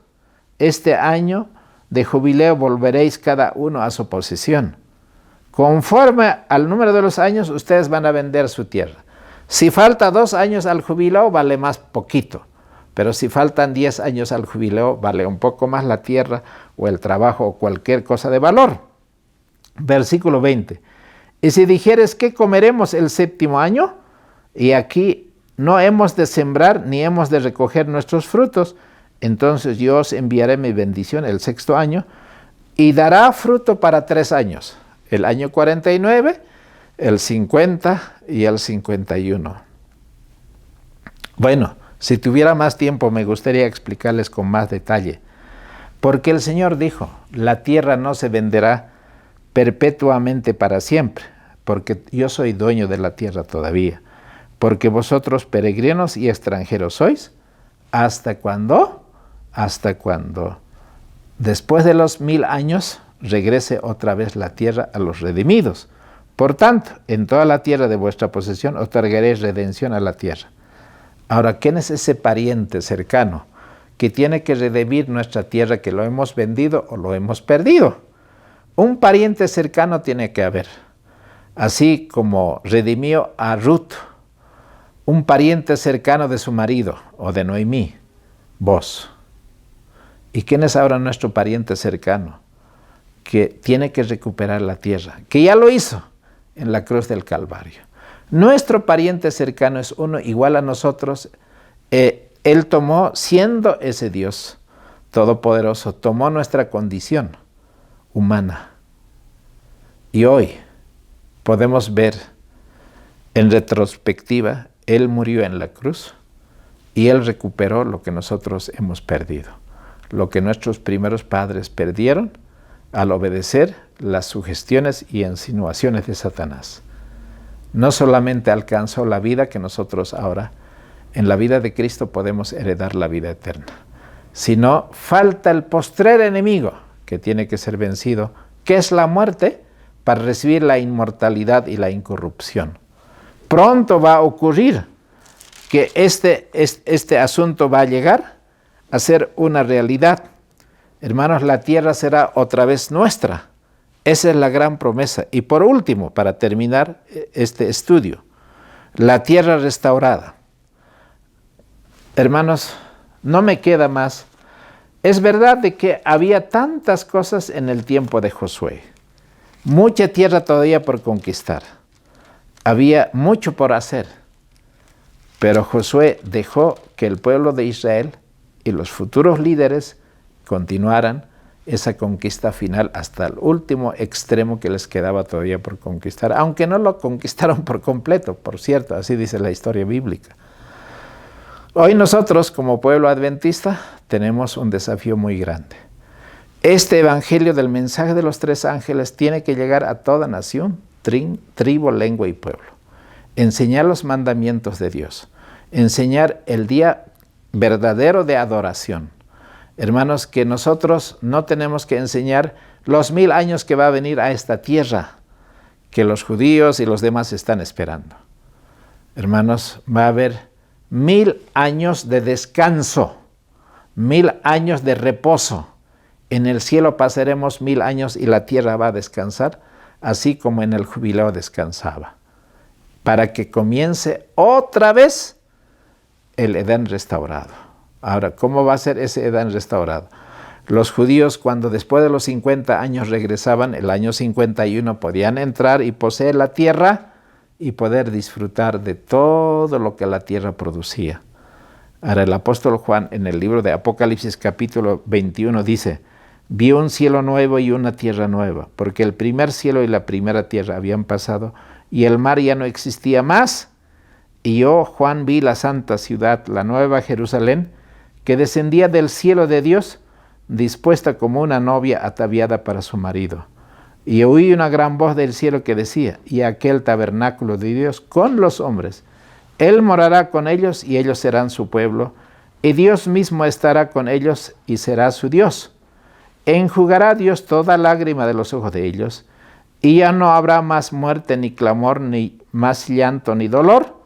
Este año de jubileo volveréis cada uno a su posesión. Conforme al número de los años, ustedes van a vender su tierra. Si falta 2 años al jubileo, vale más poquito. Pero si faltan 10 años al jubileo, vale un poco más la tierra o el trabajo o cualquier cosa de valor. Versículo 20. Y si dijeres, ¿qué comeremos el 7º año? Y aquí no hemos de sembrar ni hemos de recoger nuestros frutos, entonces yo os enviaré mi bendición el 6º año y dará fruto para 3 años. El año 49, el 50 y el 51. Bueno, si tuviera más tiempo me gustaría explicarles con más detalle. Porque el Señor dijo, la tierra no se venderá perpetuamente para siempre, porque yo soy dueño de la tierra todavía. Porque vosotros peregrinos y extranjeros sois. ¿Hasta cuándo? Hasta cuando después de los 1000 años regrese otra vez la tierra a los redimidos. Por tanto, en toda la tierra de vuestra posesión otorgaréis redención a la tierra. Ahora, ¿quién es ese pariente cercano que tiene que redimir nuestra tierra que lo hemos vendido o lo hemos perdido? Un pariente cercano tiene que haber. Así como redimió a Ruth, un pariente cercano de su marido o de Noemí, vos. ¿Y quién es ahora nuestro pariente cercano que tiene que recuperar la tierra? Que ya lo hizo en la cruz del Calvario. Nuestro pariente cercano es uno igual a nosotros. Él tomó, siendo ese Dios todopoderoso, tomó nuestra condición humana. Y hoy podemos ver en retrospectiva, Él murió en la cruz y Él recuperó lo que nosotros hemos perdido. Lo que nuestros primeros padres perdieron al obedecer las sugestiones y insinuaciones de Satanás. No solamente alcanzó la vida que nosotros ahora, en la vida de Cristo podemos heredar la vida eterna, sino falta el postrer enemigo que tiene que ser vencido, que es la muerte, para recibir la inmortalidad y la incorrupción. Pronto va a ocurrir que este asunto va a llegar a ser una realidad. Hermanos, la tierra será otra vez nuestra. Esa es la gran promesa. Y por último, para terminar este estudio, la tierra restaurada. Hermanos, no me queda más. Es verdad de que había tantas cosas en el tiempo de Josué. Mucha tierra todavía por conquistar. Había mucho por hacer. Pero Josué dejó que el pueblo de Israel y los futuros líderes continuaran esa conquista final hasta el último extremo que les quedaba todavía por conquistar, aunque no lo conquistaron por completo, por cierto, así dice la historia bíblica. Hoy nosotros, como pueblo adventista, tenemos un desafío muy grande. Este evangelio del mensaje de los 3 ángeles tiene que llegar a toda nación, tribu, lengua y pueblo. Enseñar los mandamientos de Dios, enseñar el día verdadero de adoración. Hermanos, que nosotros no tenemos que enseñar los 1000 años que va a venir a esta tierra, que los judíos y los demás están esperando. Hermanos, va a haber 1000 años de descanso, 1000 años de reposo. En el cielo pasaremos 1000 años y la tierra va a descansar, así como en el jubileo descansaba, para que comience otra vez el Edén restaurado. Ahora, ¿cómo va a ser ese Edén restaurado? Los judíos, cuando después de los 50 años regresaban, el año 51 podían entrar y poseer la tierra y poder disfrutar de todo lo que la tierra producía. Ahora, el apóstol Juan, en el libro de Apocalipsis capítulo 21, dice: vi un cielo nuevo y una tierra nueva, porque el primer cielo y la primera tierra habían pasado y el mar ya no existía más. Y yo, Juan, vi la santa ciudad, la nueva Jerusalén, que descendía del cielo de Dios, dispuesta como una novia ataviada para su marido. Y oí una gran voz del cielo que decía: y aquel tabernáculo de Dios con los hombres, Él morará con ellos y ellos serán su pueblo, y Dios mismo estará con ellos y será su Dios. Enjugará Dios toda lágrima de los ojos de ellos, y ya no habrá más muerte, ni clamor, ni más llanto, ni dolor,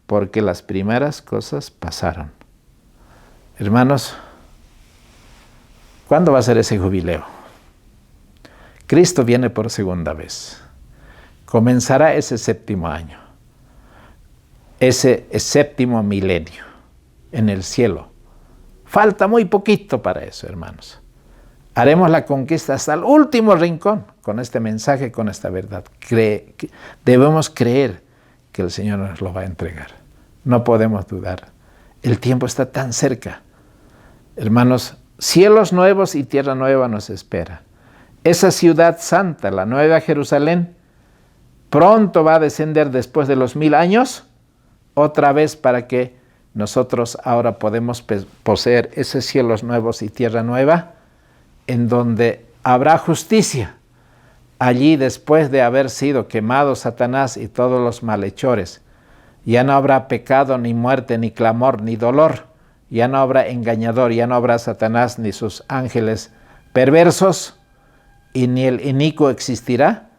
porque las primeras cosas pasaron. Hermanos, ¿cuándo va a ser ese jubileo? Cristo viene por segunda vez. Comenzará ese séptimo año, ese séptimo milenio en el cielo. Falta muy poquito para eso, hermanos. Haremos la conquista hasta el último rincón con este mensaje, con esta verdad. Debemos creer que el Señor nos lo va a entregar. No podemos dudar. El tiempo está tan cerca. Hermanos, cielos nuevos y tierra nueva nos espera. Esa ciudad santa, la nueva Jerusalén, pronto va a descender después de los 1000 años, otra vez para que nosotros ahora podemos poseer esos cielos nuevos y tierra nueva, en donde habrá justicia. Allí, después de haber sido quemado Satanás y todos los malhechores, ya no habrá pecado, ni muerte, ni clamor, ni dolor. Ya no habrá engañador, ya no habrá Satanás ni sus ángeles perversos, y ni el inicuo existirá.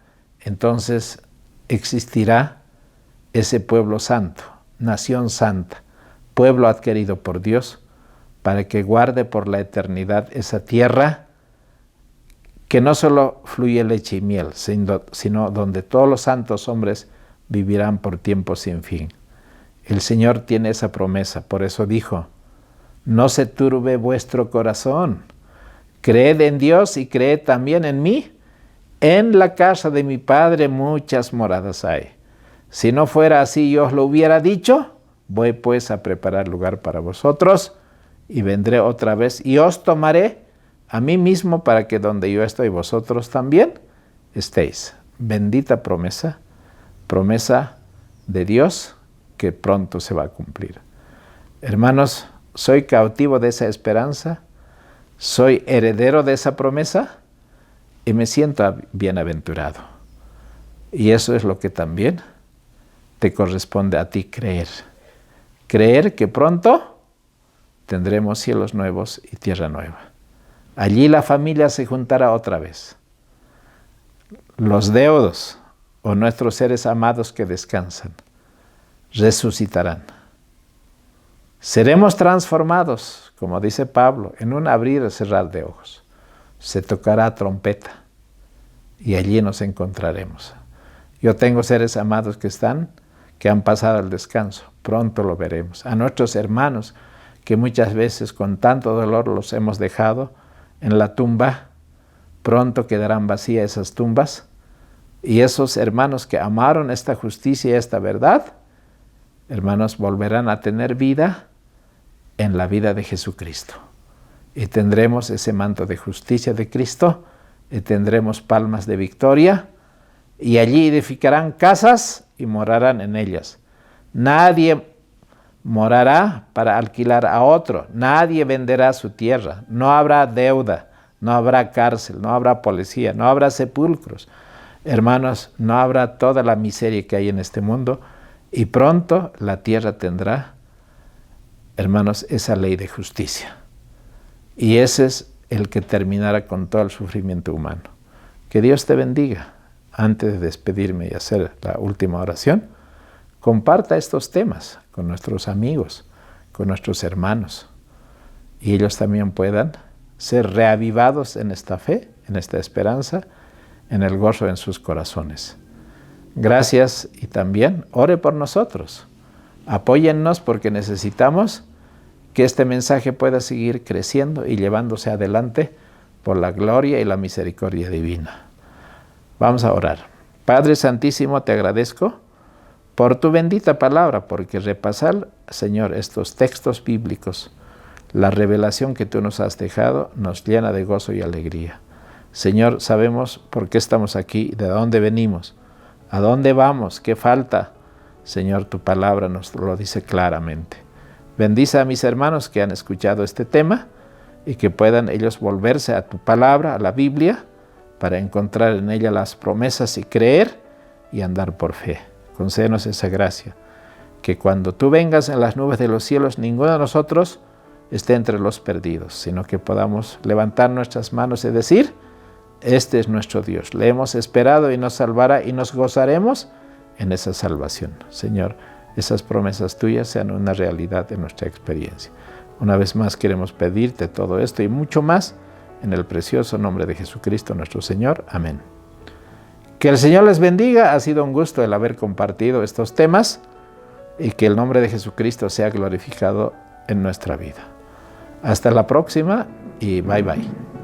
Entonces existirá ese pueblo santo, nación santa, pueblo adquirido por Dios, para que guarde por la eternidad esa tierra que no solo fluye leche y miel, sino donde todos los santos hombres vivirán por tiempo sin fin. El Señor tiene esa promesa, por eso dijo: no se turbe vuestro corazón, creed en Dios y creed también en mí. En la casa de mi Padre muchas moradas hay. Si no fuera así, yo os lo hubiera dicho. Voy pues a preparar lugar para vosotros, y vendré otra vez y os tomaré a mí mismo, para que donde yo estoy vosotros también estéis. Bendita promesa, promesa de Dios que pronto se va a cumplir. Hermanos, soy cautivo de esa esperanza, soy heredero de esa promesa y me siento bienaventurado. Y eso es lo que también te corresponde a ti creer. Creer que pronto tendremos cielos nuevos y tierra nueva. Allí la familia se juntará otra vez. Los deudos o nuestros seres amados que descansan resucitarán. Seremos transformados, como dice Pablo, en un abrir y cerrar de ojos. Se tocará trompeta y allí nos encontraremos. Yo tengo seres amados que han pasado el descanso. Pronto lo veremos. A nuestros hermanos que muchas veces con tanto dolor los hemos dejado en la tumba, pronto quedarán vacías esas tumbas, y esos hermanos que amaron esta justicia y esta verdad, hermanos, volverán a tener vida en la vida de Jesucristo. Y tendremos ese manto de justicia de Cristo, y tendremos palmas de victoria, y allí edificarán casas y morarán en ellas. Nadie morará para alquilar a otro, nadie venderá su tierra, no habrá deuda, no habrá cárcel, no habrá policía, no habrá sepulcros. Hermanos, no habrá toda la miseria que hay en este mundo, y pronto la tierra tendrá, hermanos, esa ley de justicia. Y ese es el que terminará con todo el sufrimiento humano. Que Dios te bendiga. Antes de despedirme y hacer la última oración, comparta estos temas con nuestros amigos, con nuestros hermanos, y ellos también puedan ser reavivados en esta fe, en esta esperanza, en el gozo en sus corazones. Gracias, y también ore por nosotros. Apóyennos, porque necesitamos que este mensaje pueda seguir creciendo y llevándose adelante por la gloria y la misericordia divina. Vamos a orar. Padre Santísimo, te agradezco por tu bendita palabra, porque repasar, Señor, estos textos bíblicos, la revelación que tú nos has dejado, nos llena de gozo y alegría. Señor, sabemos por qué estamos aquí, de dónde venimos, a dónde vamos, qué falta. Señor, tu palabra nos lo dice claramente. Bendice a mis hermanos que han escuchado este tema, y que puedan ellos volverse a tu palabra, a la Biblia, para encontrar en ella las promesas y creer y andar por fe. Concédenos esa gracia, que cuando tú vengas en las nubes de los cielos, ninguno de nosotros esté entre los perdidos, sino que podamos levantar nuestras manos y decir: este es nuestro Dios, le hemos esperado y nos salvará, y nos gozaremos en esa salvación. Señor, esas promesas tuyas sean una realidad en nuestra experiencia. Una vez más queremos pedirte todo esto y mucho más en el precioso nombre de Jesucristo nuestro Señor. Amén. Que el Señor les bendiga. Ha sido un gusto el haber compartido estos temas y que el nombre de Jesucristo sea glorificado en nuestra vida. Hasta la próxima y bye bye.